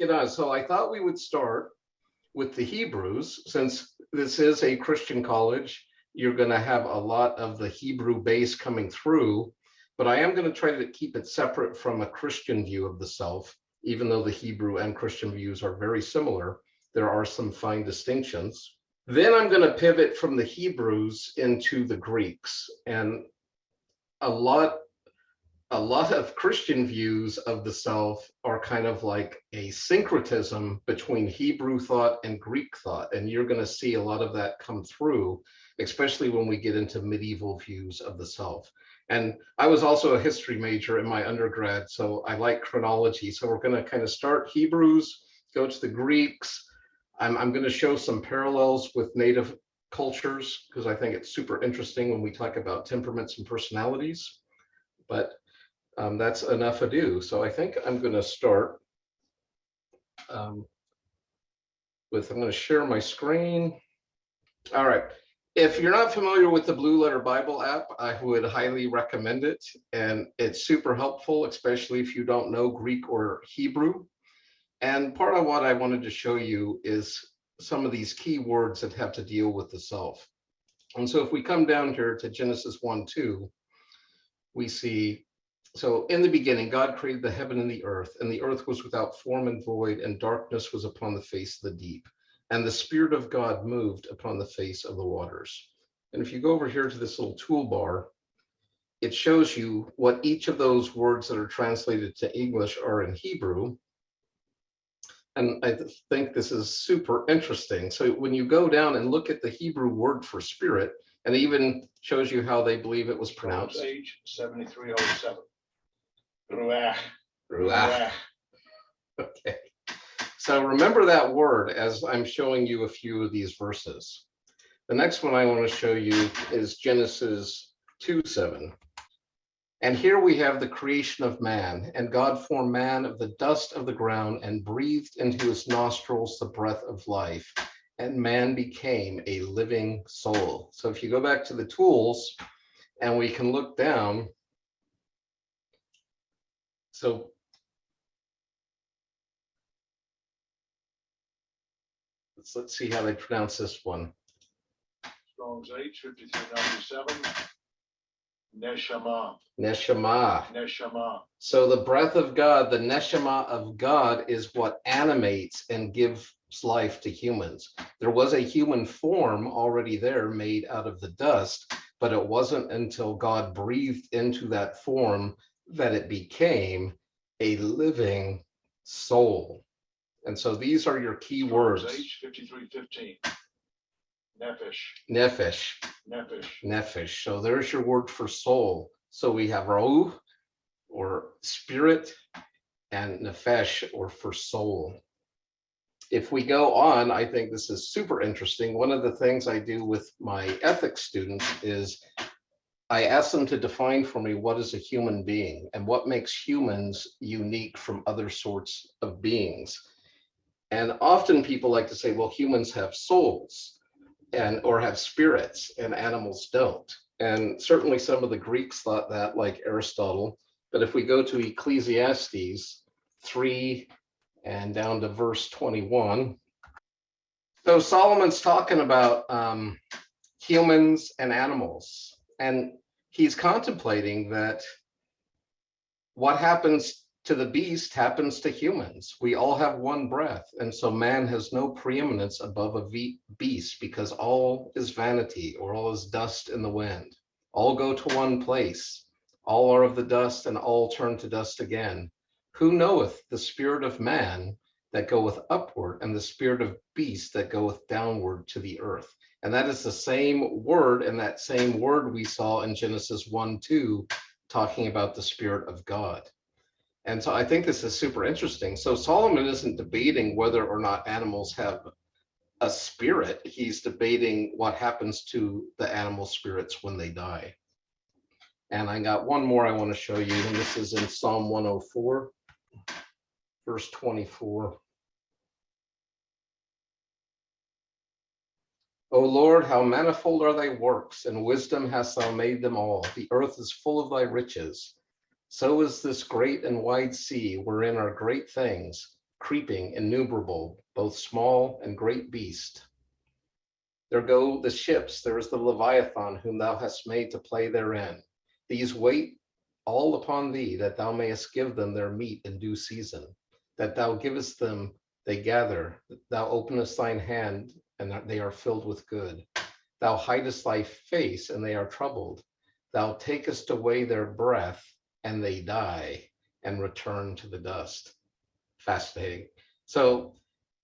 So I thought we would start with the Hebrews, since this is a Christian college. You're going to have a lot of the Hebrew base coming through, but I am going to try to keep it separate from a Christian view of the self, even though the Hebrew and Christian views are very similar. There are some fine distinctions. Then I'm going to pivot from the Hebrews into the Greeks, and a lot of Christian views of the self are kind of like a syncretism between Hebrew thought and Greek thought. And you're going to see a lot of that come through, especially when we get into medieval views of the self. And I was also a history major in my undergrad, so I like chronology. So we're going to kind of start Hebrews, go to the Greeks. I'm going to show some parallels with native cultures because I think it's super interesting when we talk about temperaments and personalities. But that's enough ado. So I think I'm going to start I'm going to share my screen. All right. If you're not familiar with the Blue Letter Bible app, I would highly recommend it. And it's super helpful, especially if you don't know Greek or Hebrew. And part of what I wanted to show you is some of these key words that have to deal with the self. And so if we come down here to Genesis 1:2, we see, so in the beginning, God created the heaven and the earth was without form and void, and darkness was upon the face of the deep. And the Spirit of God moved upon the face of the waters. And if you go over here to this little toolbar, it shows you what each of those words that are translated to English are in Hebrew. And I think this is super interesting. So when you go down and look at the Hebrew word for spirit, and it even shows you how they believe it was pronounced. Page 7307. Ruach. Ruach. Okay. So remember that word as I'm showing you a few of these verses. The next one I want to show you is Genesis 2:7. And here we have the creation of man, and God formed man of the dust of the ground and breathed into his nostrils the breath of life, and man became a living soul. So if you go back to the tools and we can look down, so let's see how they pronounce this one. Strong's H 5397. Neshama. Neshama. Neshama. So the breath of God, the neshama of God, is what animates and gives life to humans. There was a human form already there made out of the dust, but it wasn't until God breathed into that form that it became a living soul. And so these are your key words. H 5315. Nephesh. Nephesh. Nephesh. Nephesh. So there's your word for soul. So we have ruh, or spirit, and nephesh, or for soul. If we go on, I think this is super interesting. One of the things I do with my ethics students is I ask them to define for me what is a human being and what makes humans unique from other sorts of beings. And often people like to say, well, humans have souls or have spirits and animals don't. And certainly some of the Greeks thought that, like Aristotle. But if we go to Ecclesiastes 3 and down to verse 21, so Solomon's talking about humans and animals, and he's contemplating that what happens to the beast happens to humans. We all have one breath, and so man has no preeminence above a beast, because all is vanity, or all is dust in the wind. All go to one place. All are of the dust, and all turn to dust again. Who knoweth the spirit of man that goeth upward, and the spirit of beast that goeth downward to the earth? And that is the same word, and that same word we saw in Genesis 1:2, talking about the Spirit of God. And so I think this is super interesting. So Solomon isn't debating whether or not animals have a spirit. He's debating what happens to the animal spirits when they die. And I got one more I want to show you, and this is in Psalm 104, verse 24. O Lord, how manifold are thy works, and wisdom hast thou made them all. The earth is full of thy riches. So is this great and wide sea, wherein are great things. creeping, innumerable, both small and great beast. There go the ships, there is the Leviathan, whom thou hast made to play therein. These wait all upon thee, that thou mayest give them their meat in due season. That thou givest them, they gather. Thou openest thine hand, and they are filled with good. Thou hidest thy face, and they are troubled. Thou takest away their breath, and they die, and return to the dust. Fascinating. So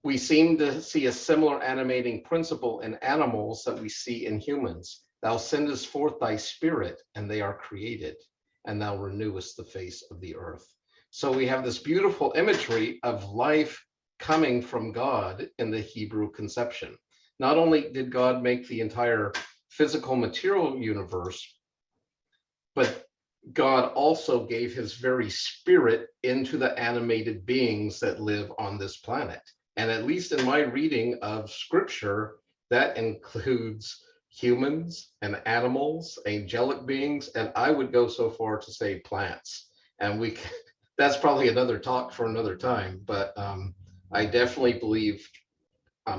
we seem to see a similar animating principle in animals that we see in humans. Thou sendest forth thy spirit, and they are created, and thou renewest the face of the earth. So we have this beautiful imagery of life coming from God in the Hebrew conception. Not only did God make the entire physical material universe, but God also gave his very spirit into the animated beings that live on this planet. And at least in my reading of scripture, that includes humans and animals, angelic beings, and I would go so far to say plants. And that's probably another talk for another time, but I definitely believe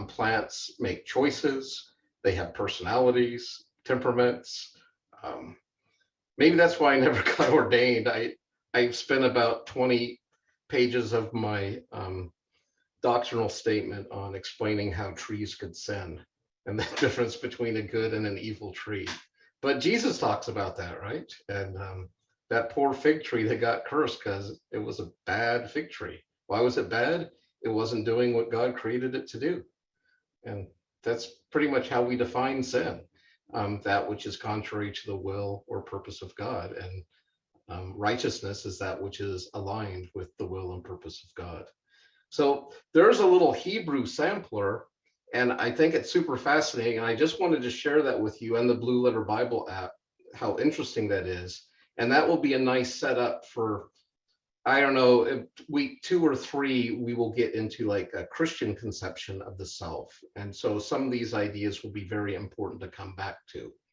plants make choices, they have personalities, temperaments. Maybe that's why I never got ordained. I spent about 20 pages of my doctrinal statement on explaining how trees could sin and the difference between a good and an evil tree. But Jesus talks about that, right? And that poor fig tree that got cursed because it was a bad fig tree. Why was it bad? It wasn't doing what God created it to do. And that's pretty much how we define sin. That which is contrary to the will or purpose of God. And righteousness is that which is aligned with the will and purpose of God. So there's a little Hebrew sampler, and I think it's super fascinating. And I just wanted to share that with you and the Blue Letter Bible app, how interesting that is. And that will be a nice setup for, I don't know, week 2 or 3, we will get into like a Christian conception of the self. And so some of these ideas will be very important to come back to.